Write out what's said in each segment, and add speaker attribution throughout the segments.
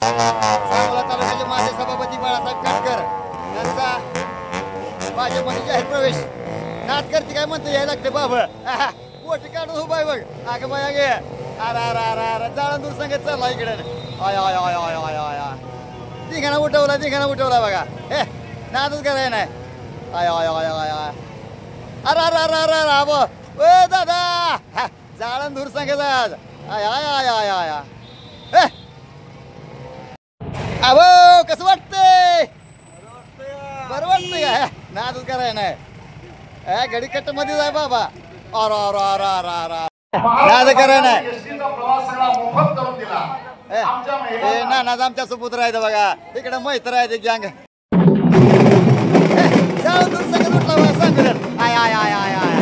Speaker 1: सांगोला तालुक्याचे माजी सभापती बाळासाहेब काटकर यांचा भाजपमध्ये जाहीर प्रवेश. नाच करते काय म्हणतो यायला लागते बाबळ पोटी काढून उभा आहे बघ. अगं बाय गे अरे अरे अरे अरे जाळं दूर सांगत चालला इकडे. आय आय आय आय आय आय आय दिघाणा उठवला बघा. हे नादच कराय नाही. आय आय आय आय आय अरे अरे अरे अरे अरे आबो ओ दादा जाळं दूर सांगत आज. आय आय आय आय आय आय अबो कसं वाटतंय? बरं वाटतंय का? नादच कराय नाही. घडी कट्ट मध्ये जाय बाबा. अर अर अर अर अर नाद कराय नाही. नानाज आमच्या सुपुत्र आहेत बघा. इकडे मैत्र आहेत गँग. जाऊ दूर सगळं उठला सांगून. आय आय आय आय आय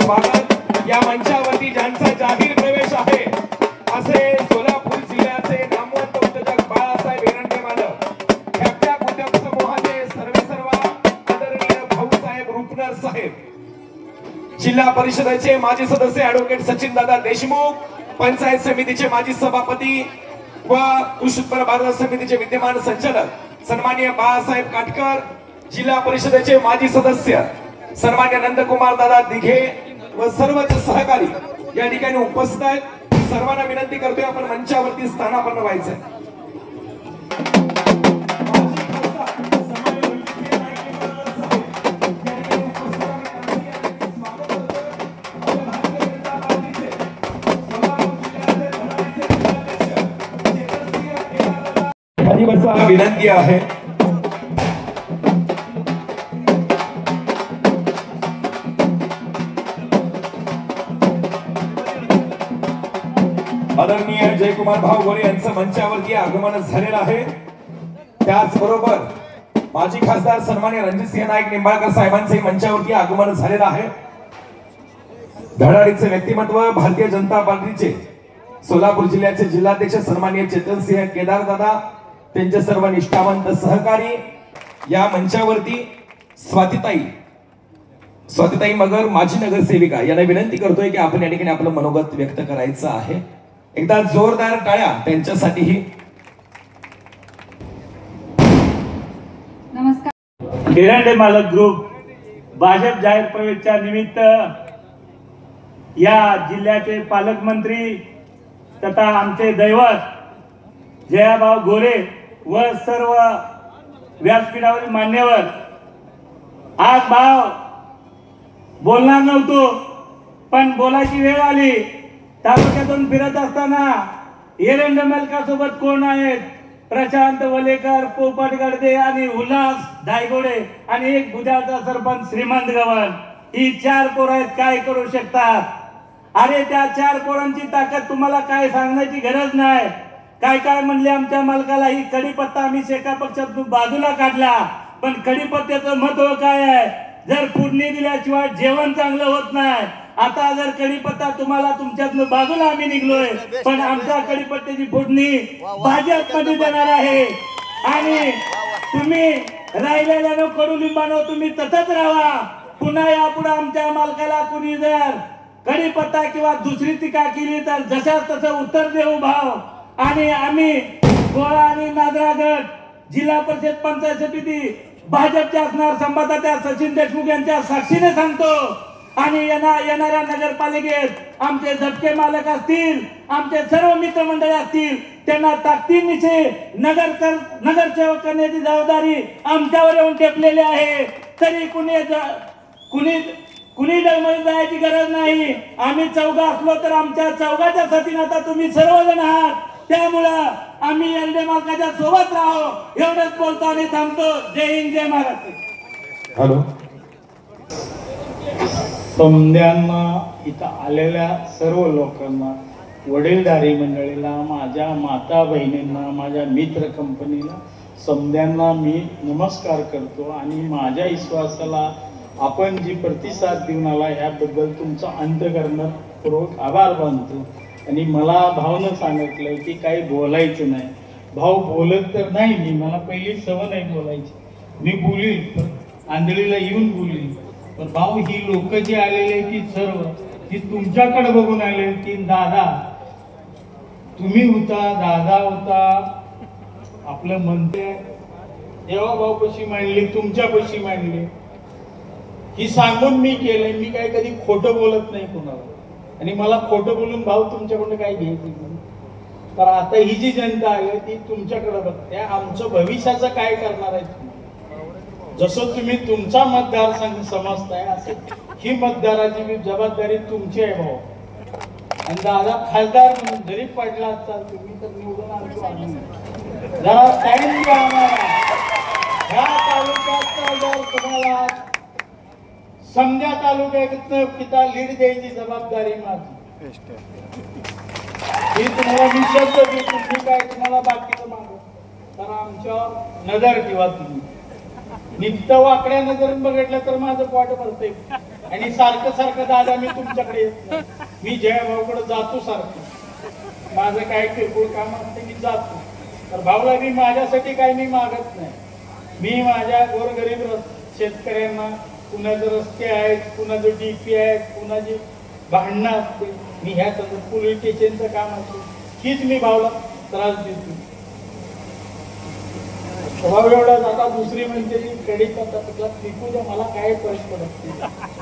Speaker 2: स्वागत. या मंचावरती ज्यांचा जाहीर प्रवेश आहे असे सोलापूर जिल्ह्याचे नामवंत उद्योजक बाळासाहेब एरंडे मालक, कॅप्टॅक उद्योग समूहाचे सर्व आदरणीय भाऊसाहेब रुपनर साहेब, जिल्हा परिषदेचे माजी सदस्य ॲडव्होकेट सचिन दादा देशमुख, पंचायत समितीचे माजी सभापती व कृषी उत्पन्न बाजार समितीचे विद्यमान संचालक सन्माननीय बाळासाहेब काटकर, जिल्हा परिषदेचे माजी सदस्य सन्मान्य नंदकुमार दादा दिघे व सर्वच सहकारी या ठिकाणी उपस्थित आहेत. सर्वांना विनंती करतोय आपण मंचावरती स्थानापन्न व्हायचंय. विनंती आहे. आदरणीय जयकुमार भाऊ गोरे यांचं मंचावरती आगमन झालेलं आहे. त्याचबरोबर माजी खासदार सन्माननीय रणजितसिंह नाईक निंबाळकर साहेबांचे मंचावरती आगमन झालेलं आहे. धडाडीचे व्यक्तिमत्व भारतीय जनता पार्टीचे सोलापूर जिल्ह्याचे जिल्हाध्यक्ष सन्माननीय चेतनसिंह केदार दादा, त्यांचे सर्व निष्ठावंत सहकारी या मंचावरती स्वातीताई मगर माजी नगरसेविका यांना विनंती करतोय की आपण या ठिकाणी आपलं मनोगत व्यक्त करायचं आहे. एकदा जोरदार टाळ्या त्यांच्यासाठीही.
Speaker 3: नमस्कार. एरंडे मालक ग्रुप भाजप जाहीर प्रवेशच्या निमित्त या जिल्ह्याचे पालकमंत्री तथा आमचे दैवत जयाभाऊ गोरे व सर्व व्यासपीठावरील मान्यवर, आज भाव बोलणार नव्हतो पण बोलायची वेळ आली. तालुक्यातून फिरत असताना एरंडे मालकासोबत कोण आहेत? प्रशांत वलेकर, पोपट गडदे आणि उल्हास धायगोडे आणि एक बुद्याचा सरपंच श्रीमंत गवण. ही 4 पोरं आहेत, काय करू शकतात? अरे त्या 4 पोरांची ताकद तुम्हाला काय सांगण्याची गरज नाही. काय म्हणले आमच्या मालकाला, ही कडीपत्ता आम्ही शेका पक्षात बाजूला काढला, पण कडीपत्त्याचं महत्व काय आहे? जर फोडणी दिल्याशिवाय जेवण चांगलं होत नाही. आता जर कडीपत्ता तुम्हाला तुमच्यातनं बाजूला आम्ही निघलोय, पण आमच्या कडीपत्त्याची फोडणी भाजपमध्ये देणार आहे. आणि तुम्ही राहिलेल्या कडुलिंबानो तुम्ही तसंच राहा. पुन्हा यापुढे आमच्या मालकाला कुणी जर कढीपत्ता किंवा दुसरी टीका केली तर जशा तसं उत्तर देऊ भाव. आणि आम्ही गोळा आणि नाजरा गट जिल्हा परिषद पंचायत समिती भाजपचे असणार संवाददात्या सचिन देशमुख यांच्या साक्षीने सांगतो. आणि येणाऱ्या नगरपालिकेत आमचे झटके मालक असतील, आमचे सर्व मित्रमंडळी असतील, त्यांना ताकदीनिशी नगरसेवक करण्याची जबाबदारी आमच्यावर येऊन टेपलेली आहे. तरी कुणी डळमळीत जायची गरज नाही. आम्ही चौघा असलो तर आमच्या चौघाच्या साथीने आता तुम्ही सर्वजण आहात. त्यामुळं आम्ही एलडे मालकाच्या सोबत राहो एवढंच बोलतो आणि थांबतो. जय हिंद, जय महाराष्ट्र.
Speaker 4: हॅलो.
Speaker 5: समद्यांना इथं आलेल्या सर्व लोकांना, वडीलधारी मंडळीला, माझ्या माता बहिणींना, माझ्या मित्र कंपनीला, समद्यांना मी नमस्कार करतो. आणि माझ्या विश्वासाला आपण जी प्रतिसाद देऊन आला ह्याबद्दल तुमचा अंतःकरणपूर्वक आभार मानतो. आणि मला भावनं सांगितलं की काही बोलायचं नाही. भाऊ बोलत तर नाही, मला पहिली सवय नाही बोलायची. मी बोलील पण आंधळीला येऊन बोलील. पण भाऊ ही लोक जी आलेली ती सर्व ती तुमच्याकडे बघून आले. ती दादा तुम्ही होता, दादा होता, आपलं म्हणते देवा भाऊ कशी मांडली, तुमच्या कशी मांडली ही सांगून मी केलंय. मी काय कधी खोटं बोलत नाही कोणाला. आणि मला खोटं बोलून भाऊ तुमच्याकडून काय घ्यायचं. तर आता ही जी जनता आहे ती तुमच्याकडे बघते. आमचं भविष्याचं काय करणार आहे. जसं तुम्ही तुमचा मतदारसंघ समजताय असं ही मतदाराची जबाबदारी तुमची आहे भाऊ. आणि दादा खासदार म्हणून जरी पडला असता तुम्ही तर निवडून आणतो आम्ही. जरा टाइम द्या आम्हाला. ह्या तालुक्यात जर तुम्हाला समजा तालुक्यातनं पिता लीड द्यायची जबाबदारी माझी. ही तुम्हाला मी शब्द देतो. मी काय तुम्हाला बाकीचं मागू तर आमच्यावर नजर ठेवा. तुम्ही नित्त वाकड्या नजरेने बघितलं तर माझं पोट भरतंय. आणि सारखं सारखं दादा मी तुमच्याकडे येत नाही. मी जयभाऊकडे जातो सारखं. माझं काय किरकोळ काम असतं मी जातो. तर भाऊला मी माझ्यासाठी काय मी मागत नाही. मी माझ्या गोरगरीब शेतकऱ्यांना, कुणाचे रस्ते आहेत, कुणाचे डीपी आहेत, कुणाची भांडणं असते, मी ह्या पोलीस स्टेशनचं काम असतं हीच मी भाऊला त्रास देतो. स्वभाव एवढाच. आता दुसरी म्हणजे कढीपत्ता तिथला पिकू द्या, मला काय फरक पडत नाही.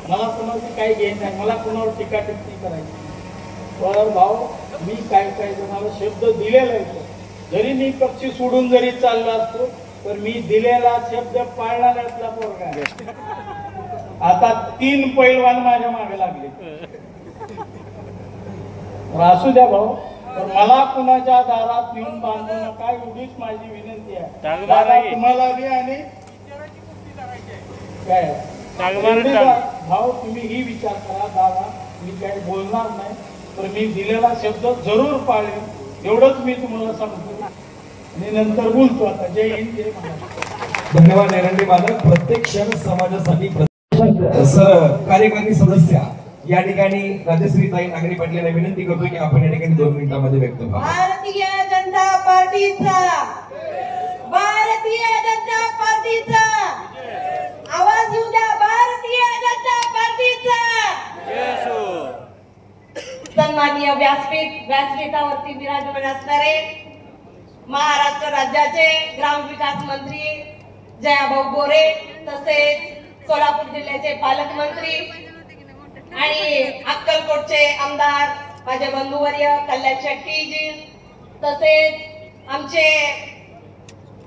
Speaker 5: मला कुणाचं काही घेत नाही. मला कुणावर टीका टिप्पणी करायची. तर भाऊ मी काय मला शब्द दिलेला आहे. जरी मी पक्षी सोडून जरी चालला असतो तर मी दिलेला शब्द पाळणाऱ्यातला पोरगा आहे. आता 3 पैलवान माझ्या मागे लागले. असू द्या भाऊ. तर मला कुणाच्या दारात नेऊन बांधू नका एवढीच माझी विनंती आहे. दादा तुम्हाला बी आणि काय भाऊ तुम्ही ही विचार करा. दादा मी काही बोलणार नाही तर मी दिलेला शब्द जरूर पाळेन एवढंच मी तुम्हाला सांगतो. आणि नंतर बोलतो. आता जय हिंद, जय महाराष्ट्र.
Speaker 4: धन्यवाद एरंडी मालक. प्रत्येक क्षण समाजासाठी कार्यकारी सदस्य या ठिकाणी राजश्रीताई नागरी पाटलांना विनंती करतो की आपण या ठिकाणी 2 मिनिटांमध्ये व्यक्त व्हा.
Speaker 6: भारतीय जनता पार्टीचा, भारतीय जनता पार्टीचा आवाज येऊ द्या. भारतीय जनता पार्टीचा. सन्माननीय व्यासपीठावरती विराजमान असणारे महाराष्ट्र राज्याचे ग्रामविकास मंत्री जयाभाऊ गोरे, तसेच सोलापूर जिल्ह्याचे पालकमंत्री आणि अक्कलकोटचे आमदार माझे बंधुवर्य कल्याण शेट्टीजी, तसेच आमचे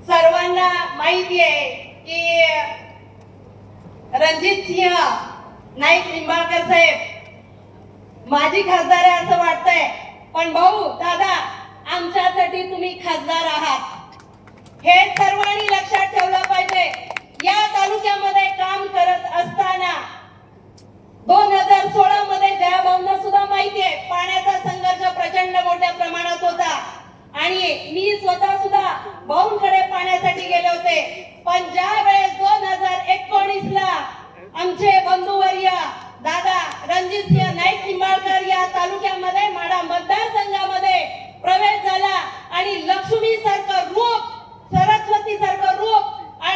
Speaker 6: सर्वांना माहिती आहे की रणजित सिंह नाईक निंबाळकर साहेब माजी खासदार आहे असं वाटतंय. पण भाऊ दादा आमच्यासाठी तुम्ही खासदार आहात हे सर्वांनी लक्षात ठेवलं पाहिजे. या तालुक्यामध्ये काम करत असताना 2016 मध्ये जयाभाऊंना सुद्धा माहिती आहे पाण्याचा संघर्ष प्रचंड मोठ्या प्रमाणात होता. आणि मी स्वतः सुद्धा भाऊंकडे पाण्यासाठी गेले होते. पण ज्या वेळेस 2019 ला आमचे बंधुवर्य दादा रणजितसिंह नाईक निंबाळकर या तालुक्यामध्ये माढा मतदारसंघामध्ये प्रवेश झाला आणि लक्ष्मी सारखं रूप, सरस्वती सारखं रूप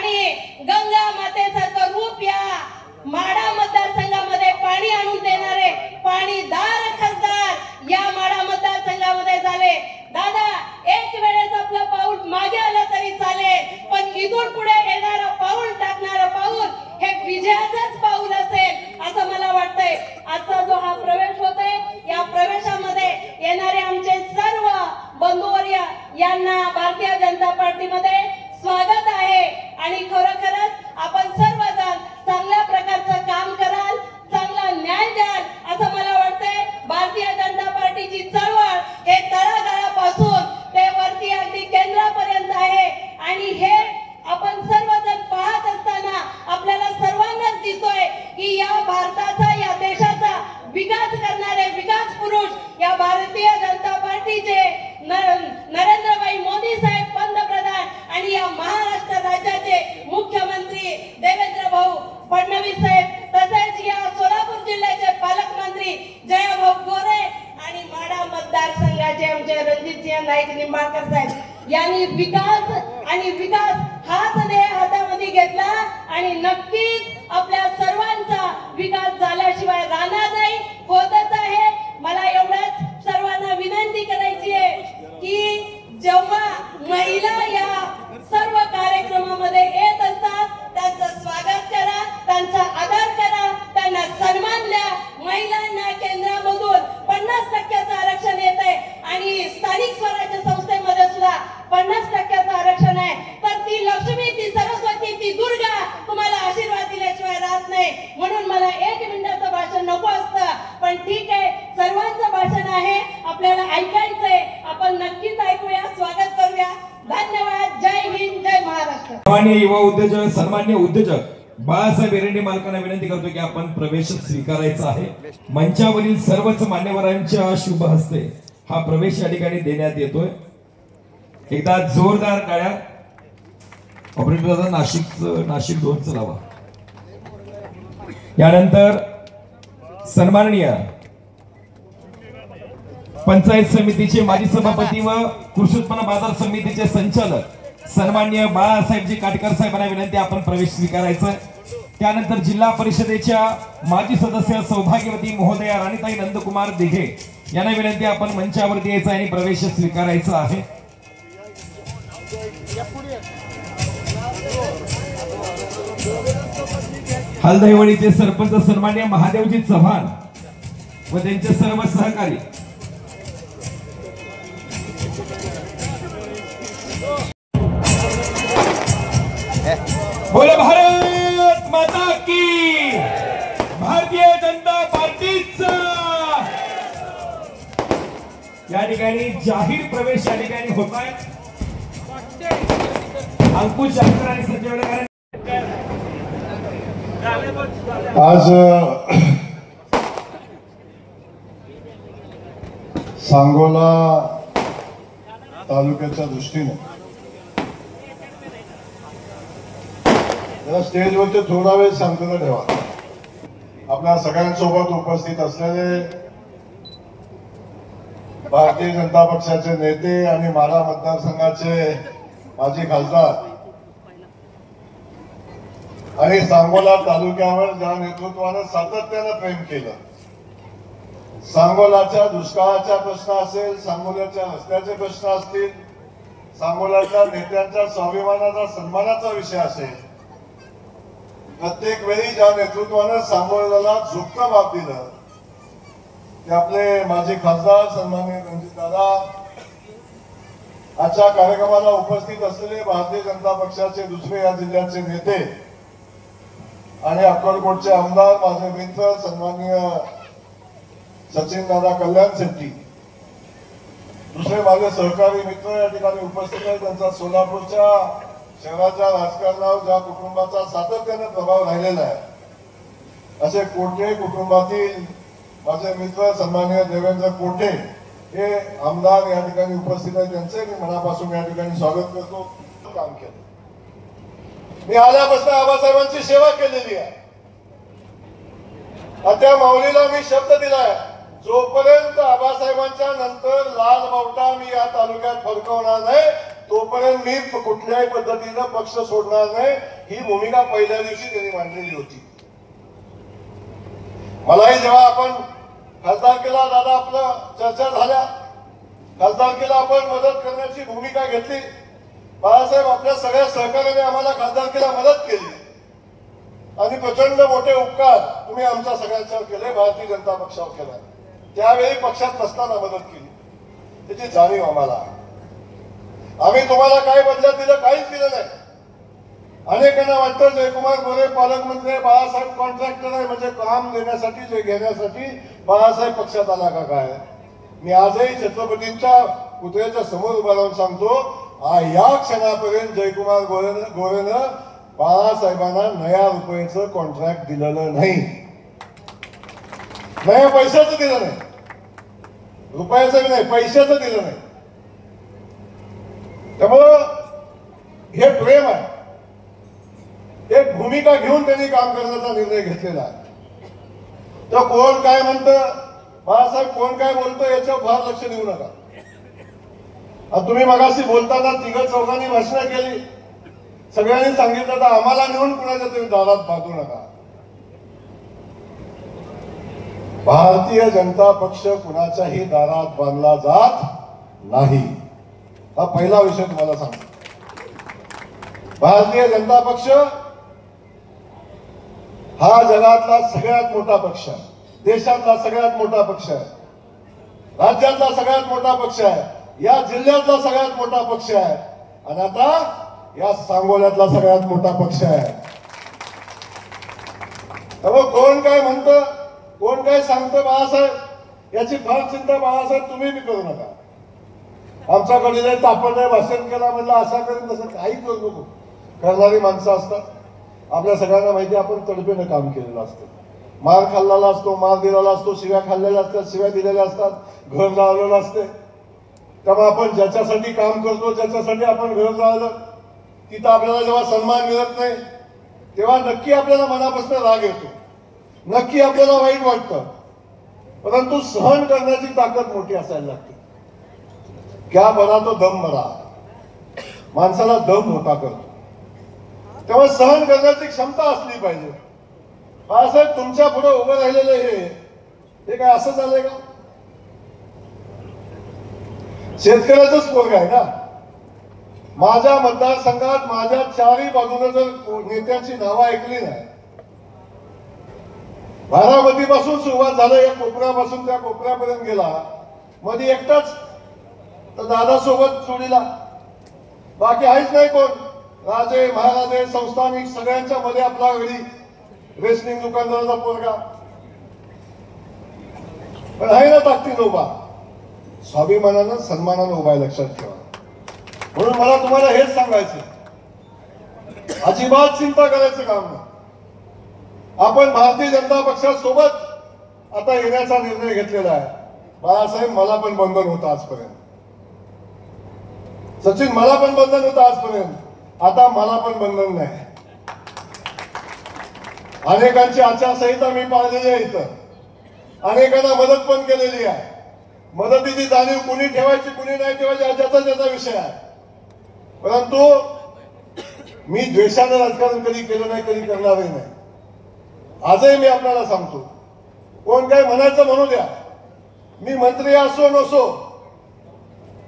Speaker 6: आणि विकास हाच ध्येय हातामध्ये घेतला आणि नक्कीच आपल्या सर्वांचा विकास झाल्याशिवाय राहणार नाही, होतच आहे. मला एवढंच सर्वांना विनंती करायची आहे की जेव्हा महिला या सर्व कार्यक्रमामध्ये येत असतात त्यांचं स्वागत करा, त्यांचा आदर करा, त्यांना सन्मान द्या. महिलांना केंद्रामधून 50% आरक्षण येत आहे आणि स्थानिक स्वराज्य संस्थेमध्ये सुद्धा 50% आरक्षण आहे. तर ती लक्ष्मी, ती सरस्वती, ती दुर्गा तुम्हाला आशीर्वाद दिल्याशिवाय राहत नाही. म्हणून मला 1 मिनिटाचं भाषण नको असतं, पण ठीक आहे, सर्वांचं भाषण आहे, आपल्याला ऐकायचंय, आपण नक्कीच ऐकूया, स्वागत करूया. धन्यवाद. जय हिंद, जय महाराष्ट्र.
Speaker 4: सन्माननीय युवा उद्योजक, सन्माननीय उद्योजक बाळासाहेब एरंडे मालकांना विनंती करतो की आपण प्रवेश स्वीकारायचा आहे. मंचावरील सर्वच मान्यवरांच्या शुभ हस्ते हा प्रवेश या ठिकाणी देण्यात येतोय. एकदा जोरदार टाळ्या. ऑपरेटर नाशिक 2 चलावा. यानंतर सन्माननीय पंचायत समितीचे माजी सभापती व कृषी उत्पन्न बाजार समितीचे संचालक सन्माननीय बाळासाहेबजी काटकर साहेबांना विनंती आपण प्रवेश स्वीकारायचा. त्यानंतर जिल्हा परिषदेच्या माजी सदस्य सौभाग्यवती महोदया राणीताई नंदकुमार दिघे यांना विनंती आपण मंचावरती यायचा आणि प्रवेश स्वीकारायचा आहे. हलदहिवडीचे सरपंच सन्माननीय महादेवजी चव्हाण व त्यांचे सर्व सहकारी बोलो भारत माता की. भारतीय जनता पार्टीचा या ठिकाणी जाहीर प्रवेश या ठिकाणी होत आहे. अंकुश शंकर आणि संजय वडेकर
Speaker 7: आज सांगोला तालुक्याच्या दृष्टीने स्टेजवरती थोडा वेळ शांतता ठेवा. आपल्या सगळ्यांसोबत उपस्थित असलेले भारतीय जनता पक्षाचे नेते आणि माढा मतदारसंघाचे माजी खासदार आणि सांगोला तालुक्यावर ज्या नेतृत्वानं सातत्यानं प्रेम केलं, सांगोलाच्या दुष्काळाचा प्रश्न असेल, सांगोल्याच्या रस्त्याचे प्रश्न असतील, सांगोल्याच्या नेत्यांच्या स्वाभिमानाचा सन्मानाचा विषय असेल, प्रत्येक वेळी ज्या नेतृत्वानं सांगोल्याला झुकतं माप दिलं ते आपले माजी खासदार सन्माननीय रणजितदादा, आजच्या कार्यक्रमाला उपस्थित असलेले भारतीय जनता पक्षाचे दुसरे या जिल्ह्याचे नेते आणि अक्कलकोटचे आमदार माझे मित्र सन्माननीय सचिन दादा कल्याण शेट्टी, दुसरे माझे सहकारी मित्र या ठिकाणी उपस्थित आहेत. त्यांचा सोलापूरच्या शहराच्या राजकारणावर ज्या कुटुंबाचा सातत्याने प्रभाव राहिलेला आहे असे कोठे कुटुंबातील माझे मित्र सन्माननीय देवेंद्र कोठे हे आमदार या ठिकाणी उपस्थित आहेत. त्यांचे मी मनापासून या ठिकाणी स्वागत करतो. काम केलं, मी आल्यापासून आबासाहेबांची सेवा केलेली आहे. त्या माऊलीला मी शब्द दिलाय, जोपर्यंत आबासाहेबांच्या नंतर लाल बावटा मी या तालुक्यात फडकवणार नाही तोपर्यंत मी कुठल्याही पद्धतीनं पक्ष सोडणार नाही. ही भूमिका पहिल्या दिवशी त्यांनी मांडलेली होती. मलाही जेव्हा आपण खासदारकीला दादा आपलं चर्चा झाल्या, खासदारकीला आपण मदत करण्याची भूमिका घेतली. बाळासाहेब आपल्या सगळ्या सहकार्याने आम्हाला खासदारकीला मदत केली आणि प्रचंड मोठे उपकार तुम्ही आमच्या सगळ्यांच्यावर केले, भारतीय जनता पक्षावर केला. त्यावेळी पक्षात नसताना मदत केली, त्याची जाणीव आम्हाला. आम्ही तुम्हाला काय बदल्यात दिलं? काहीच दिलं नाही. अनेकांना वाटतं जयकुमार गोरे पालकमंत्री, बाळासाहेब कॉन्ट्रॅक्टर आहे म्हणजे काम देण्यासाठी जे घेण्यासाठी बाळासाहेब पक्षात आला का काय? मी आजही छत्रपतींच्या पुतळ्याच्या समोर उभा राहून सांगतो, या क्षणापर्यंत जयकुमार गोरेनं बाळासाहेबांना नया रुपयाचं कॉन्ट्रॅक्ट दिलेलं नाही, नया पैशाचं दिलं नाही, रुपयाचं नाही, पैशाचं दिलं नाही. त्यामुळं हे प्रेम आहे. एक भूमिका घेऊन त्यांनी काम करण्याचा निर्णय घेतलेला आहे. तर कोण काय म्हणतं, बाळासाहेब कोण काय बोलतो याच्यावर फार लक्ष देऊ नका. तुम्ही मगाशी बोलताना तिघं चौघांनी भाषणं केली, सगळ्यांनी सांगितलं तर आम्हाला नेऊन कुणाच्या तरी दारात बांधू नका. भारतीय जनता पक्ष कुणाच्याही दारात बांधला जात नाही. हा पहिला विषय तुम्हाला सांगतो. भारतीय जनता पक्ष हा जगातला सगळ्यात मोठा पक्ष आहे, देशातला सगळ्यात मोठा पक्ष आहे, राज्यातला सगळ्यात मोठा पक्ष आहे, या जिल्ह्यातला सगळ्यात मोठा पक्ष आहे आणि आता या सांगोल्यातला सगळ्यात मोठा पक्ष आहे. त्यामुळे कोण काय म्हणतं, कोण काय सांगतं बाळासाहेब, याची फार चिंता बाळासाहेब तुम्ही बी करू नका. आमच्याकडे जे तापडणे भाषण केला म्हणलं असा करेन तसं काही करू नको. करणारी माणसं असतात, आपल्या सगळ्यांना माहिती, आपण तडफेनं काम केलेलं असतं, मार खाल्लेला असतो, मार दिलेला असतो, शिव्या खाल्लेल्या असतात, शिव्या दिलेल्या असतात, घर जाळलेलं असते. त्यामुळे आपण ज्याच्यासाठी काम करतो, ज्याच्यासाठी आपण घर जाळलं, तिथं आपल्याला जेव्हा सन्मान मिळत नाही तेव्हा नक्की आपल्याला मनापासून राग येतो, नक्की आपल्याला वाईट वाटतं. परंतु सहन करण्याची ताकद मोठी असायला लागते. क्या बरा तो दम बरा, माणसाला दम मोठा करतो. तेव्हा सहन करण्याची क्षमता असली पाहिजे. बाळासाहेब तुमच्या पुढे उभं राहिलेले हे काय असं झालंय का? शेतकऱ्याचंच पोरग आहे ना. माझ्या मतदारसंघात माझ्या चारही बाजूने जर नेत्यांची नावं ऐकली नाही, बारामतीपासून सुरुवात झालं, या कोपऱ्यापासून त्या कोपऱ्यापर्यंत गेला, मध्ये एकटाच तर दादासोबत जोडीला, बाकी आहेच नाही कोण. राजे महाराजे संस्थानिक सगळ्यांच्या मध्ये आपला घरी रेशनिंग दुकानदाराचा पोरगा, पण आहे ना ताकदीनं उभा, स्वाभिमानानं सन्मानानं उभा आहे, लक्षात ठेवा. म्हणून मला तुम्हाला हेच सांगायचं, अजिबात चिंता करायचं काम नाही. आपण भारतीय जनता पक्षासोबत आता येण्याचा निर्णय घेतलेला आहे. बाळासाहेब मला पण बंधन होतं आजपर्यंत, सचिन मला पण बंधन होतं आजपर्यंत, आता मला पण बंधन नाही. अनेकांची आचारसंहिता मी पाळलेली आहे, इथं अनेकांना मदत पण केलेली आहे. मदतीची जाणीव कुणी ठेवायची कुणी नाही ठेवायची ज्याचा ज्याचा विषय आहे. परंतु मी द्वेषानं राजकारण कधी केलं नाही, कधी करणारही नाही. आजही मी आपल्याला सांगतो, कोण काय म्हणायचं म्हणू द्या, मी मंत्री असो नसो,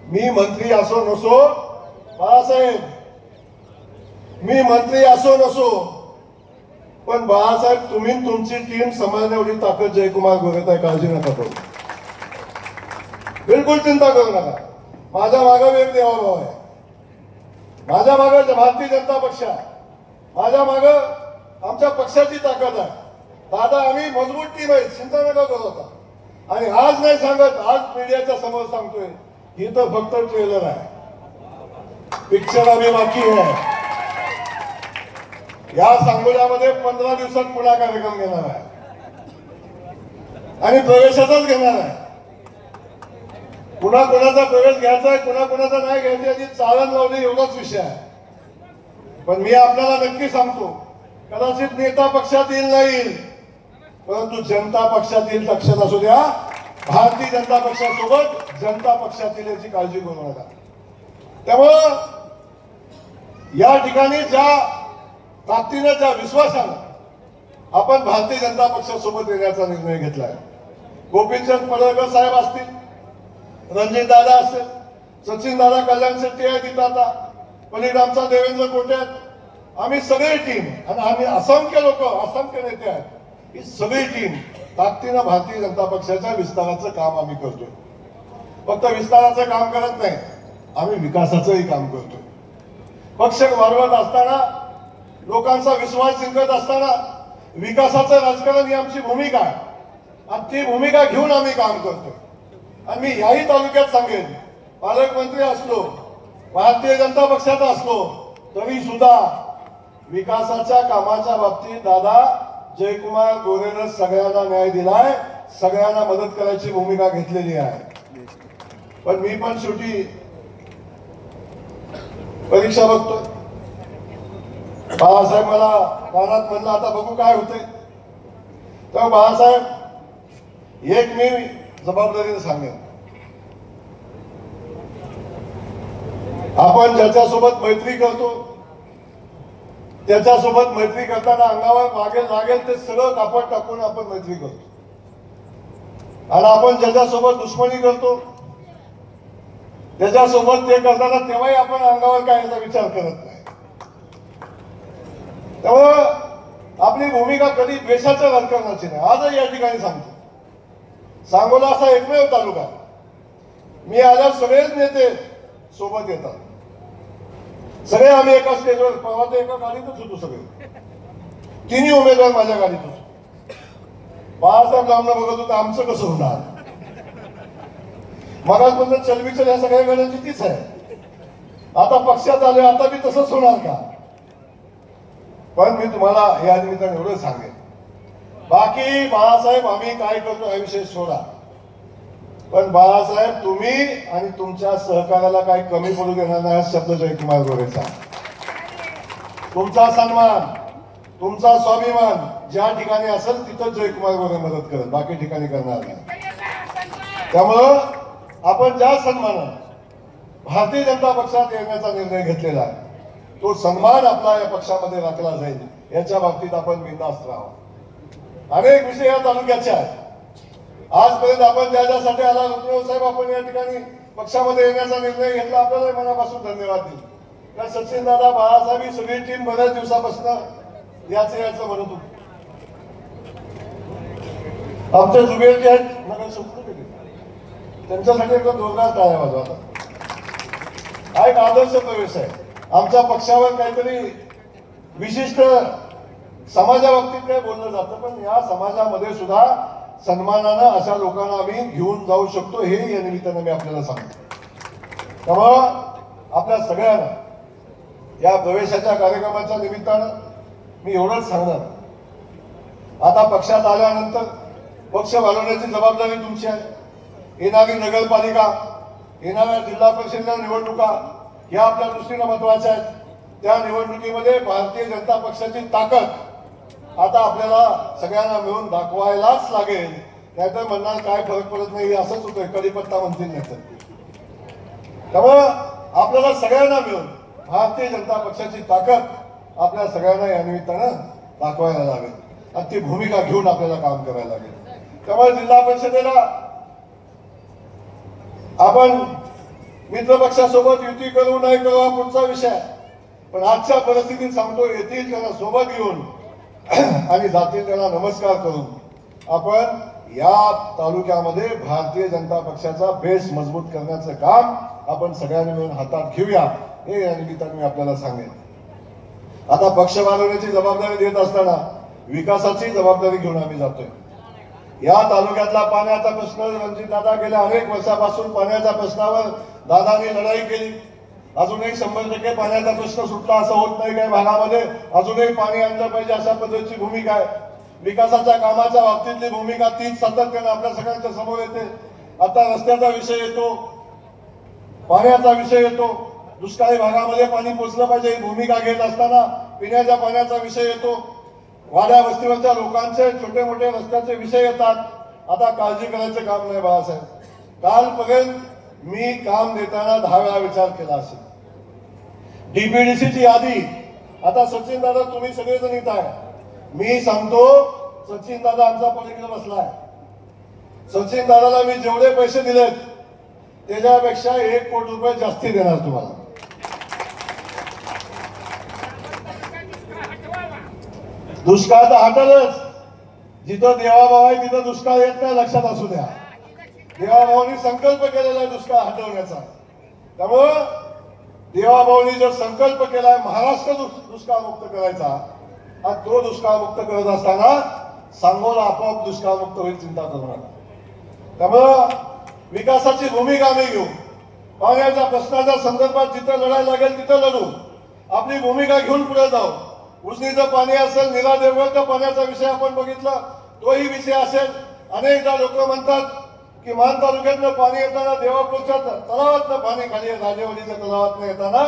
Speaker 7: मी मंत्री असो नसो बाळासाहेब, मी मंत्री असो नसो, पण बाळासाहेब तुम्ही तुमची टीम सांभाळण्या एवढी ताकद जयकुमार गोरेत आहे, काळजी नका करू, बिलकुल चिंता करू नका. माझ्या मागे एक देवाभाव आहे, माझ्या मागे भारतीय जनता पक्ष आहे, माझ्या मागे आमच्या पक्षाची ताकद आहे. दादा आम्ही मजबूत टीम आहे, चिंता नका करू होता. आणि आज नाही सांगत, आज मीडियाच्या समोर सांगतोय, ही तर फक्त ट्रेलर आहे, पिक्चर आम्ही बाकी आहे. या सांगोल्यामध्ये 15 दिवसात पुन्हा कार्यक्रम घेणार आहे आणि प्रवेशाचाच घेणार आहे. पुन्हा कोणाचा प्रवेश घ्यायचा आहे, पुन्हा कोणाचा नाही घ्यायचा याची चालन लावली एवढाच विषय आहे. पण मी आपल्याला नक्की सांगतो, कदाचित नेता पक्षात येईल नाही येईल, परंतु जनता पक्षात येईल, लक्षात असू द्या. भारतीय जनता पक्षासोबत जनता पक्षात येईल याची काळजी करू नका. त्यामुळं या ठिकाणी ज्या ताकदीनं, ज्या विश्वासानं आपण भारतीय जनता पक्षासोबत येण्याचा निर्णय घेतलाय, गोपीचंद पडळकर साहेब असतील, रणजित दादा असेल, सचिन दादा कल्याण शेट्टी आहे तिथं, आता पलीकडे आमचा देवेंद्र कोटे आहेत, आम्ही सगळी टीम आणि आम्ही असंख्य लोक, असंख्य नेते आहेत, ही सगळी टीम ताकदीनं भारतीय जनता पक्षाच्या विस्ताराचं काम आम्ही करतोय. फक्त विस्ताराचं काम करत नाही, आम्ही विकासाचंही काम करतोय. पक्ष वाढवत असताना, लोकांचा विश्वास जिंकत असताना विकासाचं राजकारण ही आमची भूमिका आहे आणि ती भूमिका घेऊन आम्ही काम करतोय. आणि मी याही तालुक्यात सांगेन, पालकमंत्री असलो, भारतीय जनता पक्षात असलो तरी सुद्धा विकासाच्या कामाच्या बाबतीत दादा जयकुमार गोरेनं सगळ्यांना न्याय दिलाय, सगळ्यांना मदत करायची भूमिका घेतलेली आहे. पण मी पण शेवटी परीक्षा बघतोय. बाळासाहेब मला कानात म्हणलं, आता बघू काय होतंय. तेव्हा बाळासाहेब एक मी जबाबदारीने सांगेन, आपण ज्याच्यासोबत मैत्री करतो त्याच्यासोबत मैत्री करताना अंगावर मागेल लागेल ते सगळं कापड टाकून आपण मैत्री करतो आणि आपण ज्याच्यासोबत दुश्मनी करतो त्याच्यासोबत ते करताना तेव्हाही आपण अंगावर काय याचा विचार करत नाही. त्यामुळं आपली भूमिका कधी द्वेषाच्या राजकारणाची नाही. आजही या ठिकाणी सांगतो, सांगोला असा एकमेव तालुका मी आल्यावर सगळेच नेते सोबत येतात. सगळे आम्ही एका स्टेजवर परवा तर एका गाडीतच होतो. सगळे तिन्ही उमेदवार माझ्या गाडीत होतो. बाळासाहेब लांबणं बघत होतं आमचं कसं होणार. मगासपर्यंत चलबिचल या सगळ्या गाड्यांची तीच आहे. आता पक्षात आले आता बी तसंच होणार का. पण मी तुम्हाला या निमित्ताने एवढं सांगेन, बाकी बाळासाहेब आम्ही काय करतो हा विषय सोडा, पण बाळासाहेब तुम्ही आणि तुमच्या सहकार्याला काही कमी पडू देणार नाही हा शब्द जयकुमार गोरेचा. तुमचा सन्मान तुमचा स्वाभिमान ज्या ठिकाणी असेल तिथं जयकुमार गोरे मदत करेल, बाकी ठिकाणी करणार नाही. त्यामुळं आपण ज्या सन्मानाने भारतीय जनता पक्षात येण्याचा निर्णय घेतलेला आहे तो सन्मान आपला या पक्षामध्ये राखला जाईल याच्या बाबतीत आपण बिनधास्त राहावं. अनेक विषय या तालुक्याचे आहेत. आजपर्यंत आपण ज्यासाठी आला साहेब आपण या ठिकाणी पक्षामध्ये येण्याचा निर्णय घेतला आपल्याला मनापासून धन्यवाद दिले. त्या सचिन दादा बाळासाहेब ही सगळी टीम बऱ्याच दिवसापासून याचं म्हणत होती. आमच्या जुबेर जे आहेत त्यांच्यासाठी एकदम जोरदार टाळ्या वाजवा. हा एक आदर्श प्रवेश आहे. आमच्या पक्षावर काहीतरी विशिष्ट समाजाबाबतीत काय बोललं जातं, पण या समाजामध्ये सुद्धा सन्मानानं अशा लोकांना आम्ही घेऊन जाऊ शकतो हे या निमित्तानं मी आपल्याला सांगतो. त्यामुळं आपल्या सगळ्यांना या प्रवेशाच्या कार्यक्रमाच्या निमित्तानं मी एवढंच सांगणार, आता पक्षात आल्यानंतर पक्ष वाढवण्याची जबाबदारी तुमची आहे. येणारी नगरपालिका येणाऱ्या जिल्हा परिषदेच्या निवडणुका या आपल्या दृष्टीनं महत्वाच्या आहेत. त्या निवडणुकीमध्ये भारतीय जनता पक्षाची ताकद आता आपल्याला सगळ्यांना मिळून दाखवायलाच लागेल. नाहीतर म्हणणार काय फरक पडत नाही असंच होतंय, कढीपत्ता म्हणतील नाही तर. त्यामुळं आपल्याला सगळ्यांना मिळून भारतीय जनता पक्षाची ताकद आपल्या सगळ्यांना या निमित्तानं दाखवायला लागेल आणि ती भूमिका घेऊन आपल्याला काम करायला लागेल. त्यामुळे जिल्हा परिषदेला आपण मित्रपक्षासोबत युती करू नाही करू हा पुढचा विषय, पण आजच्या परिस्थितीत सांगतो येथील त्यांना सोबत घेऊन आणि जातील त्यांना नमस्कार करून आपण या तालुक्यामध्ये भारतीय जनता पक्षाचा बेस मजबूत करण्याचं काम आपण सगळ्यांनी मिळून हातात घेऊया हे या निमित्ताने मी आपल्याला सांगेन. आता पक्ष वाढवण्याची जबाबदारी देत असताना विकासाची जबाबदारी घेऊन आम्ही जातोय. या तालुक्यातला पाण्याचा प्रश्न रणजित दादा गेल्या अनेक वर्षापासून पाण्याच्या प्रश्नावर दादांनी लढाई केली. अजूनही 100% पाण्याचा प्रश्न सुटला असं होत नाही. काही भागामध्ये अजूनही पाणी आणलं पाहिजे अशा पद्धतीची भूमिका आहे. विकासाच्या कामाच्या बाबतीतली भूमिका तीच सातत्याने आपल्या सगळ्यांच्या समोर येते. आता रस्त्याचा विषय येतो, पाण्याचा विषय येतो, दुष्काळी भागामध्ये पाणी पोचलं पाहिजे ही भूमिका घेत असताना पिण्याच्या पाण्याचा विषय येतो, वाड्या वस्तीवरच्या लोकांचे छोटे मोठे रस्त्याचे विषय येतात. आता काळजी करायचं काम नाही बाळासाहेब. कालपर्यंत मी काम देताना 10 वेळा विचार केला असेल. डीपीडीसीची यादी आता सचिन दादा तुम्ही सगळेजण येत आहे. मी सांगतो सचिन दादा आमचा पलीकडे बसलाय. सचिन दादाला मी जेवढे पैसे दिलेत त्याच्यापेक्षा 1 कोटी रुपये जास्ती देणार तुम्हाला. दुष्काळ तर हटलच. जिथं देवाभाव आहे तिथं दुष्काळ येत नाही, लक्षात असू द्या. देवाभाऊनी संकल्प केलेला आहे दुष्काळ हटवण्याचा. त्यामुळं देवाभाऊनी जर संकल्प केलाय महाराष्ट्र दुष्काळ मुक्त करायचा आणि तो दुष्काळ मुक्त करत असताना सांगोला आपोआप दुष्काळ मुक्त होईल, चिंता करू नका. त्यामुळं विकासाची भूमिका आम्ही घेऊ. पाण्याच्या प्रश्नाच्या संदर्भात जिथं लढायला लागेल तिथं लढू. आपली भूमिका घेऊन पुढे जाऊ. उजनीचं पाणी असेल, नीरा देवगडच्या पाण्याचा विषय आपण बघितला, तोही विषय असेल. अनेकदा लोक म्हणतात की मान तालुक्यातनं पाणी येताना देवापूरच्या तलावातनं पाणी खाली राजेवाडीच्या तलावातनं येताना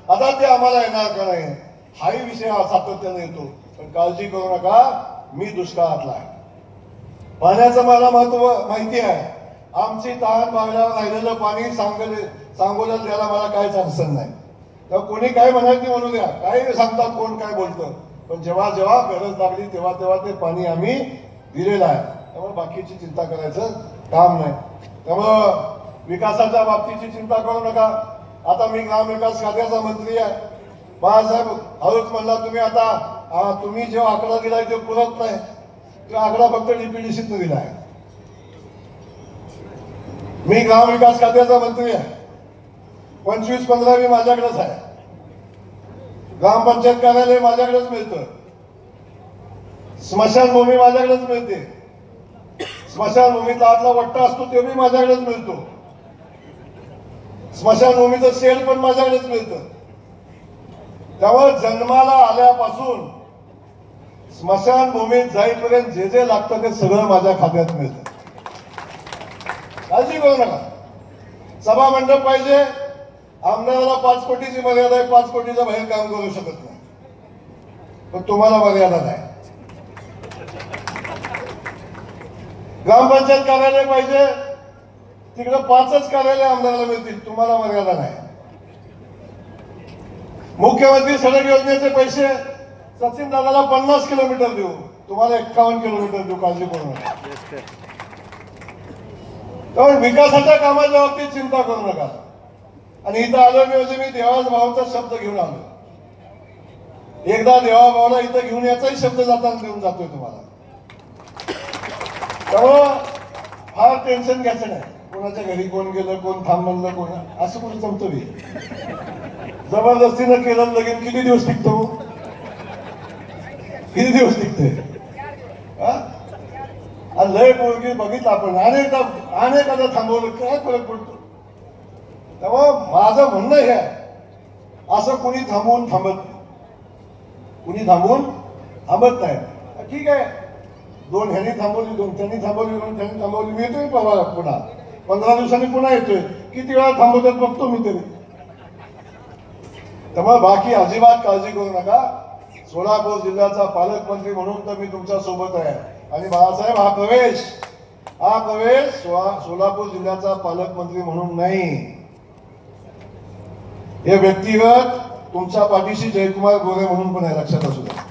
Speaker 7: आता ते आम्हाला येणार का नाही हाही विषय सातत्याने येतो. पण काळजी करू नका, मी दुष्काळातला आहे. पाण्याचं मला महत्व माहिती आहे. आमची तहान भागल्यावर राहिलेलं पाणी सांगोल्यात द्यायला मला काहीच अडचण नाही. तर कोणी काय म्हणायचं म्हणू द्या, काही सांगतात, कोण काय बोलतं, पण जेव्हा जेव्हा गरज लागली तेव्हा तेव्हा ते पाणी आम्ही दिलेलं आहे. त्यामुळे बाकीची चिंता करायचं काम नाही. त्यामुळं विकासाच्या बाबतीची चिंता करू नका. आता मी ग्रामविकास खात्याचा मंत्री आहे. बाळासाहेब हळूच म्हणला, तुम्ही आता तुम्ही जो आकडा दिलाय तो पुरत नाही, तो आकडा फक्त डीपीडीसीतनं दिला आहे. मी ग्रामविकास खात्याचा मंत्री आहे. 25-15 मी माझ्याकडेच आहे. ग्रामपंचायत कार्यालय माझ्याकडेच मिळतं. स्मशानभूमी माझ्याकडेच मिळते. स्मशानभूमीचा आतला वट्टा असतो तो बी माझ्याकडेच मिळतो. स्मशानभूमीचं सेल पण माझ्याकडेच मिळतं. त्यामुळे जन्माला आल्यापासून स्मशानभूमीत जाईपर्यंत जे जे लागतं ते सगळं माझ्या खात्यात मिळतं. काळजी करू नका. सभा मंडप पाहिजे, आमदाराला 5 कोटीची मर्यादा आहे, 5 कोटीच्या बाहेर काम करू शकत नाही, पण तुम्हाला मर्यादा नाही. ग्रामपंचायत कार्यालय पाहिजे, तिकडे 5च कार्यालय आमदाराला मिळतील, तुम्हाला मर्यादा नाही. मुख्यमंत्री सडक योजनेचे पैसे सचिन दादाला 50 किलोमीटर देऊ, तुम्हाला 51 किलोमीटर देऊ, काळजी करू नका. त्यामुळे विकासाच्या कामाच्या बाबतीत चिंता करू नका. आणि इथं आलो म्हणजे मी देवाभावाचा शब्द घेऊन आलो. एकदा देवाभावाला इथं घेऊन याचाही शब्द जाताना देऊन जातोय तुम्हाला. त्यामुळं फार टेन्शन घ्यायचं नाही. कोणाच्या घरी कोण गेलं, कोण थांब म्हणलं, कोण असं कोणी जमतो मी. जबरदस्तीनं केलं लगीन किती दिवस टिकतो, किती दिवस टिकते. लय पोरगी बघितलं आपण, अनेकदा थांबवलं, काय फरक पडतो. त्यामुळं माझं म्हणणं हे आहे, असं कुणी थांबत नाही, कुणी थांबत नाही. ठीक आहे, 2 ह्यांनी थांबवली, 2 त्यांनी थांबवली, 2 त्यांनी थांबवली, मी येतोय पुन्हा 15 दिवसांनी पुन्हा येतोय. किती वेळा थांबवतात बघतो मी तरी. त्यामुळे बाकी अजिबात काळजी करू नका. सोलापूर जिल्ह्याचा पालकमंत्री म्हणून तर मी तुमच्या सोबत आहे. आणि बाळासाहेब हा प्रवेश सोलापूर जिल्ह्याचा पालकमंत्री म्हणून नाही, हे व्यक्तिगत तुमच्या पाठीशी जयकुमार गोरे म्हणून पण आहे, लक्षात असू द्या.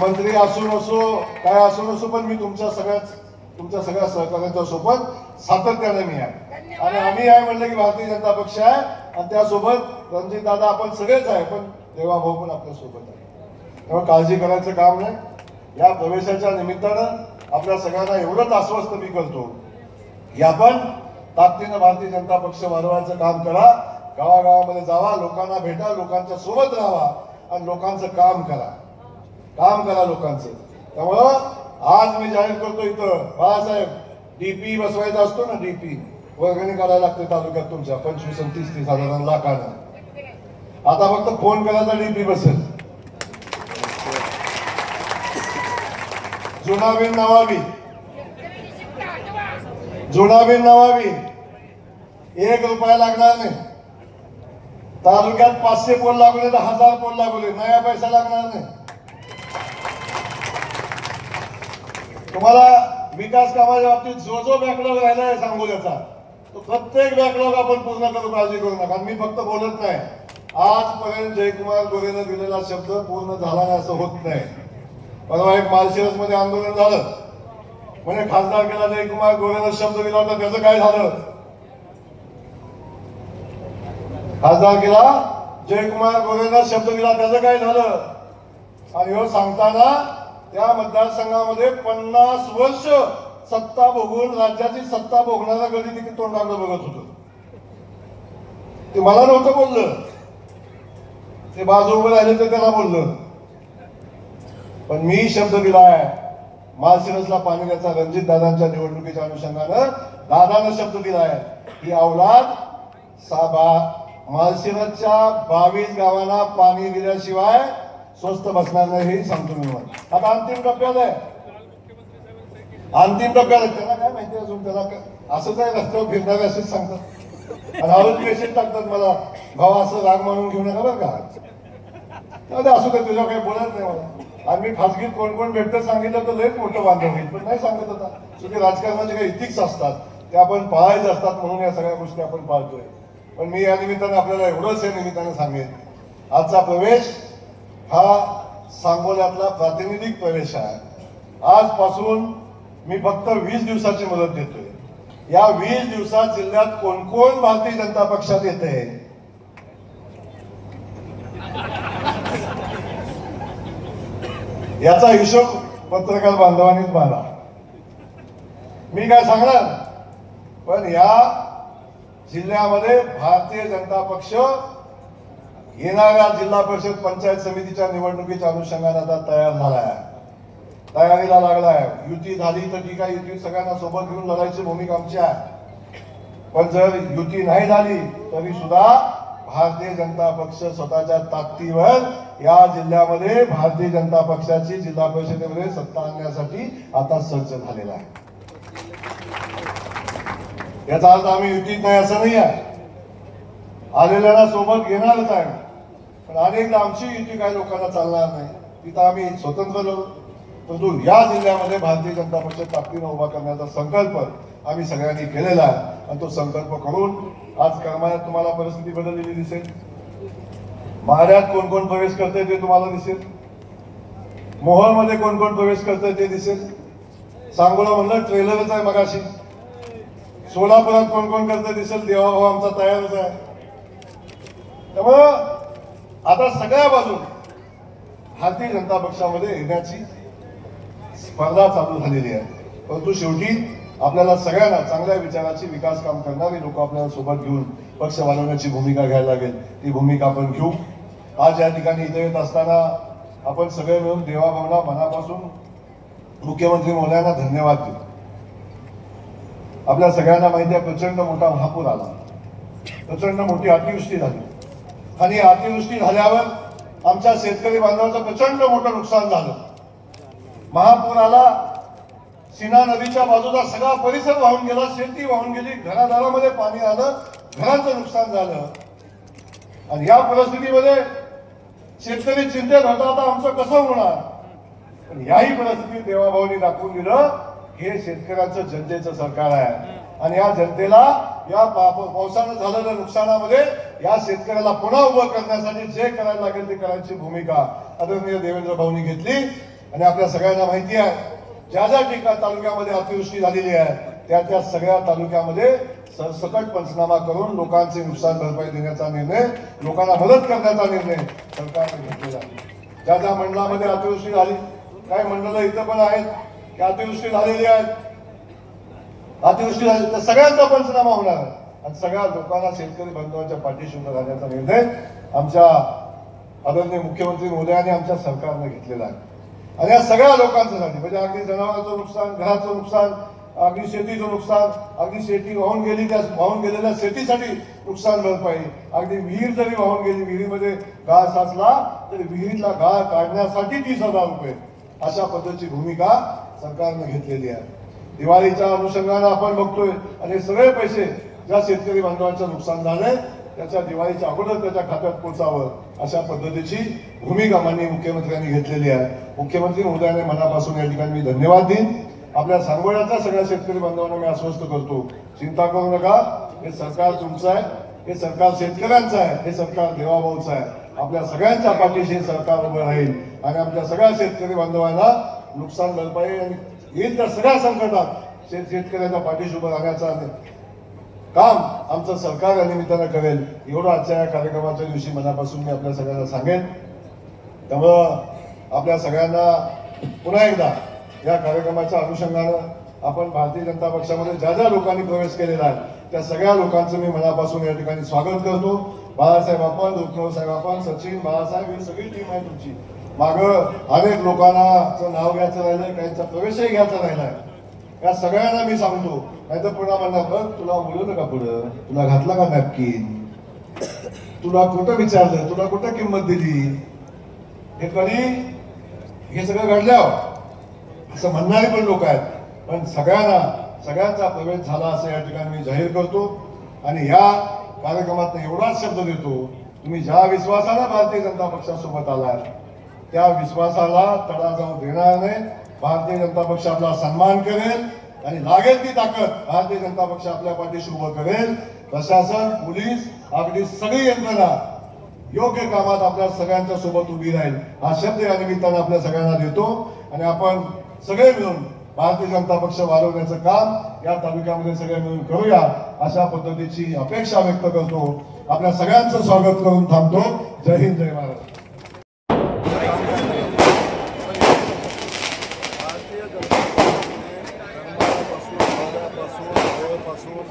Speaker 7: मंत्री असू नसो, काय असू नसो, पण मी तुमच्या सगळ्या सहकार्यांच्या सोबत सातत्याने मी आहे. आणि आम्ही आहे म्हणलं की भारतीय जनता पक्ष आहे, आणि त्यासोबत रणजित दादा आपण सगळेच आहे, पण देवाभाऊ पण आपल्या सोबत आहे. त्यामुळे काळजी करायचं काम नाही. या प्रवेशाच्या निमित्तानं आपल्या सगळ्यांना एवढंच आश्वस्त मी करतो की आपण ताकदीनं भारतीय जनता पक्ष वाढवायचं काम करा. गावागावामध्ये जावा, लोकांना भेटा, लोकांच्या सोबत राहा आणि लोकांचं काम करा लोकांचं. त्यामुळं आज मी जाहीर करतो, इथं बाळासाहेब डीपी बसवायचा असतो ना, डीपी वर्गणी करायला लागते तालुक्यात तुमच्या 25-30 हजार लाखानं. आता फक्त फोन करायचा डीपी बसेल. जुनाबीन नवाबी 1 रुपया लागणार नाही. तालुक्यात 500 पोल लागले तर 1000 पोल लागले, नया पैसा लागणार नाही. तुम्हाला विकास कामाच्या बाबतीत जो बॅकलॉग राहिला आहे सांगोल्याचा, तो प्रत्येक बॅकलॉग आपण पूर्ण करू, काळजी करू नका. मी फक्त बोलत नाही, आजपर्यंत जयकुमार गोरेनं दिलेला शब्द पूर्ण झाला नाही असं होत नाही. परवा एक माळशिरस मध्ये आंदोलन झालं, म्हणजे खासदार केला जयकुमार गोरेनं शब्द दिला होता, त्याचं काय झालं? खासदार केला जयकुमार गोरेनं शब्द दिला, त्याचं काय झालं? आणि हो सांगताना त्या मतदारसंघामध्ये 50 वर्ष सत्ता भोगून राज्याची सत्ता भोगणारा कधी तिथे तोंडाकडे बघत होतो. ते मला नव्हतं बोललं, ते बाजू उभे राहिले तर त्याला बोललं. पण मी शब्द दिलाय माळशिरसला पाणी द्यायचा. रणजित दादांच्या निवडणुकीच्या अनुषंगानं दादानं शब्द दिलाय की औलाद माळशिरसच्या 22 गावांना पाणी दिल्याशिवाय स्वस्त बसणार नाही, हे सांगतो मी. आता अंतिम टप्प्यात आहे, त्याला काय माहिती अजून, त्याला असंच आहे, रस्त्यावर फिरणारे असेच सांगतात आणि हळूच मेसेज टाकतात मला, भाऊ असं राग मानून घेऊ नका बरं का. असू दे, तुझ्या काही बोलत नाही मला. आणि मी खासगीत कोण भेटतं सांगितलं तर लयच मोठं बांधव होईल, पण नाही सांगत होता. शेवटी राजकारणाचे काही इथिक्स असतात, ते आपण पाळायचे असतात, म्हणून या सगळ्या गोष्टी आपण पाळतोय. पण मी या निमित्तानं आपल्याला एवढंच या निमित्तानं सांगेन, आजचा प्रवेश हा सांगोल्यातला प्रातिनिधिक प्रवेश आहे. आजपासून मी फक्त 20 दिवसाची मुदत देतोय. या 20 दिवसात जिल्ह्यात कोण कोण भारतीय जनता पक्षात येते याचा हिशोब पत्रकार बांधवांनीच मारा. मी काय सांगणार, पण या जिल्ह्यामध्ये भारतीय जनता पक्ष येणाऱ्या जिल्हा परिषद पंचायत समितीच्या निवडणुकीच्या अनुषंगाने आता तयार झाला आहे, तयारीला लागला आहे. युती झाली तर ठीक आहे, युती सगळ्यांना सोबत घेऊन लढायची भूमिका आमची आहे. पण जर युती नाही झाली तरी सुद्धा भारतीय जनता पक्ष स्वतःच्या ताकदीवर या जिल्ह्यामध्ये भारतीय जनता पक्षाची जिल्हा परिषदेमध्ये सत्ता आणण्यासाठी आता सज्ज झालेला आहे. याचा अर्थ आम्ही युतीत नाही असं नाही आहे, आलेल्यांना सोबत घेणारच आहे. पण अनेकदा आमची युती काही लोकांना चालणार नाही, तिथं आम्ही स्वतंत्र लढू. परंतु या जिल्ह्यामध्ये भारतीय जनता पक्ष ताकदीनं उभा करण्याचा संकल्प आम्ही सगळ्यांनी केलेला आहे आणि तो संकल्प करून आज करमाळ्यात तुम्हाला परिस्थिती बदललेली दिसेल. माढ्यात कोण कोण प्रवेश करते ते तुम्हाला दिसेल, मोहोळमध्ये कोण कोण प्रवेश करते ते दिसेल. सांगोला म्हणलं ट्रेलरच आहे मगाशी. सोलापुरात कोण कोण करते दिसेल. देवाभाऊ आमचा तयारच आहे. त्यामुळं आता सगळ्या बाजून भारतीय जनता पक्षामध्ये येण्याची स्पर्धा चालू झालेली आहे. परंतु शेवटी आपल्याला सगळ्यांना चांगल्या विचाराची विकास काम करणारी लोक आपल्याला सोबत घेऊन पक्ष वाढवण्याची भूमिका घ्यायला लागेल. ती भूमिका आपण घेऊ. आज या ठिकाणी इथे येत असताना आपण सगळे मिळून देवाभाऊला मनापासून मुख्यमंत्री महोदयांना धन्यवाद देऊ. आपल्या सगळ्यांना माहिती आहे प्रचंड मोठा महापूर आला, प्रचंड मोठी अतिवृष्टी झाली आणि अतिवृष्टी झाल्यावर आमच्या शेतकरी बांधवांचं प्रचंड मोठं नुकसान झालं. महापूर आला, सीना नदीच्या बाजूचा सगळा परिसर वाहून गेला, शेती वाहून गेली, घरादारामध्ये पाणी आलं, घरांचं नुकसान झालं. आणि या परिस्थितीमध्ये शेतकरी चिंतेत होता, आता आमचं कसं होणार. पण याही परिस्थितीत देवाभाऊनी दाखवून दिलं हे शेतकऱ्यांचं जनतेचं सरकार आहे आणि या जनतेला या पावसानं झालेल्या नुकसानामध्ये या शेतकऱ्याला पुन्हा उभं करण्यासाठी जे करायला लागेल ते करायची भूमिका आदरणीय देवेंद्र भाऊनी घेतली. आणि आपल्या सगळ्यांना माहिती आहे ज्या ज्या ठिकाणी तालुक्यामध्ये अतिवृष्टी झालेली आहे त्या त्या सगळ्या तालुक्यामध्ये सरसकट पंचनामा करून लोकांचे नुकसान भरपाई देण्याचा निर्णय, लोकांना मदत करण्याचा निर्णय सरकारने घेतलेला आहे. ज्या ज्या मंडळामध्ये अतिवृष्टी झाली, काही मंडळं इथं पण आहेत की अतिवृष्टी झालेली आहेत, अतिवृष्टी झाली तर सगळ्यांचा पंचनामा होणार आहे आणि सगळ्या लोकांना शेतकरी बांधवांच्या पाठीशी उभं राहण्याचा निर्णय आमच्या आदरणीय मुख्यमंत्री महोदयांनी आमच्या सरकारने घेतलेला आहे. आणि या सगळ्या लोकांसाठी म्हणजे अगदी जनावरांचं नुकसान, घराचं नुकसान, अगदी शेतीचं नुकसान, अगदी शेती वाहून गेली त्या वाहून गेलेल्या शेतीसाठी नुकसान भरपाई, अगदी विहीर जरी वाहून गेली, विहिरीमध्ये गाळ साचला तरी विहिरीतला गाळ काढण्यासाठी 30,000 रुपये अशा पद्धतीची भूमिका सरकारने घेतलेली आहे. दिवाळीच्या अनुषंगाने आपण बघतोय आणि हे सगळे पैसे ज्या शेतकरी बांधवांचं नुकसान झालंय त्याच्या दिवाळीच्या अगोदर त्याच्या खात्यात पोचावं अशा पद्धतीची भूमिका माननीय मुख्यमंत्र्यांनी घेतलेली आहे. मुख्यमंत्री महोदयांनी मनापासून या ठिकाणी मी धन्यवाद देईन. आपल्या सांगोल्याच्या सगळ्या शेतकरी बांधवांना मी आश्वस्त करतो, चिंता करू नका. हे सरकार तुमचं आहे, हे सरकार शेतकऱ्यांचं आहे, हे सरकार देवाभाऊचं आहे. आपल्या सगळ्यांच्या पाठीशी सरकार उभं राहील आणि आमच्या सगळ्या शेतकरी बांधवांना नुकसान भरपाई आणि येईल त्या सगळ्या संकटात शेतकऱ्यांच्या पाठीशी उभं राहण्याचा काम आमचं सरकार या निमित्तानं करेल एवढं आजच्या या कार्यक्रमाच्या दिवशी मनापासून मी आपल्या सगळ्यांना सांगेन. त्यामुळं आपल्या सगळ्यांना पुन्हा एकदा या कार्यक्रमाच्या अनुषंगानं आपण भारतीय जनता पक्षामध्ये ज्या ज्या लोकांनी प्रवेश केलेला आहे त्या सगळ्या लोकांचं मी मनापासून या ठिकाणी स्वागत करतो. बाळासाहेब आपण, रुक्मिणी साहेब आपण, सचिन, बाळासाहेब ही सगळी टीम आहे तुमची. मागं अनेक लोकांना नाव घ्यायचं राहिलंय, काहींचा प्रवेशही घ्यायचा राहिलाय. या सगळ्यांना मी सांगतो, नाही तर पुन्हा म्हणणार बघ तुला बोलवलं का पुढं, तुला घातला का नॅपकिन, तुला कुठं विचारलं, तुला कुठं किंमत दिली. हे कधी हे सगळं घडल्यावर असं म्हणणारे पण लोक आहेत. पण सगळ्यांचा प्रवेश झाला असं या ठिकाणी मी जाहीर करतो. आणि या कार्यक्रमात एवढाच शब्द देतो, तुम्ही ज्या विश्वासाला भारतीय जनता पक्षासोबत आलाय त्या विश्वासाला तडा जाऊ देणार नाही. भारतीय जनता पक्ष आपला सन्मान करेल आणि लागेल ती ताकद भारतीय जनता पक्ष आपल्या पाठीशी उभं करेल. प्रशासन, पोलीस, अगदी सगळी यंत्रणा योग्य कामात आपल्या सगळ्यांच्या सोबत उभी राहील हा शब्द या निमित्तानं आपल्या सगळ्यांना देतो आणि आपण सगळे मिळून भारतीय जनता पक्ष वाढवण्याचं काम या तालुक्यामध्ये सगळे मिळून करूया अशा पद्धतीची अपेक्षा व्यक्त करतो. आपल्या सगळ्यांचं स्वागत करून थांबतो. जय हिंद, जय महाराष्ट्र. भारतीय जनता पक्षापासून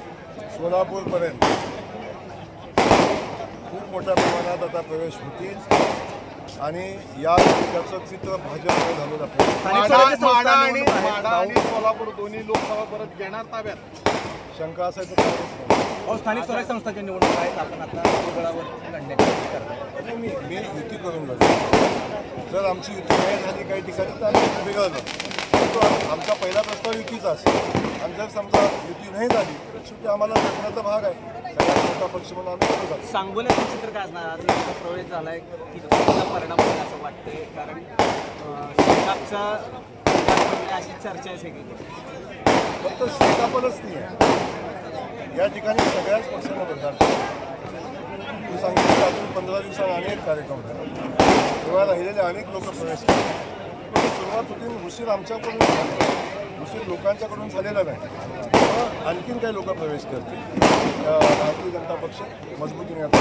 Speaker 7: सोलापूरपर्यंत खूप मोठ्या प्रमाणात आता प्रवेश होतील आणि या तालुक्याचं चित्र भाजपने झालेलं आपल्याला
Speaker 8: माढा आणि सोलापूर दोन्ही लोकसभा परत घेणार ताब्यात
Speaker 7: शंका असायचं
Speaker 8: स्थानिक स्वराज्य संस्थांच्या निवडणूक आहेत. आपण आता गडावर लढण्याची
Speaker 7: मी युती करून बघतो. जर आमची युती नाही झाली काही ठिकाणी तर आम्ही बिघडलं. तो आमचा पहिला प्रस्ताव युतीचा असेल आणि जर समजा युती नाही झाली तर शेवटी आम्हाला लढण्याचा भाग आहे. सगळ्यात मोठा पक्ष म्हणून आम्ही करू.
Speaker 8: सांगोल्याचं चित्र काय असणार? आज प्रवेश झालाय किती परिणाम होईल असं वाटतंय? कारण शेकापचा अशी चर्चा आहे सगळी.
Speaker 7: फक्त शेकापलच नाही आहे, या ठिकाणी सगळ्याच पक्षांना मतदान मी सांगितलं अजून 15 दिवसांनी अनेक कार्यक्रम तेव्हा राहिलेले अनेक लोक प्रवेश करतात. सुरुवात होती उशीर आमच्याकडून झाला, उशीर लोकांच्याकडून झालेला नाही. आणखीन काही लोक प्रवेश करतील. भारतीय जनता पक्ष मजबूतीने आता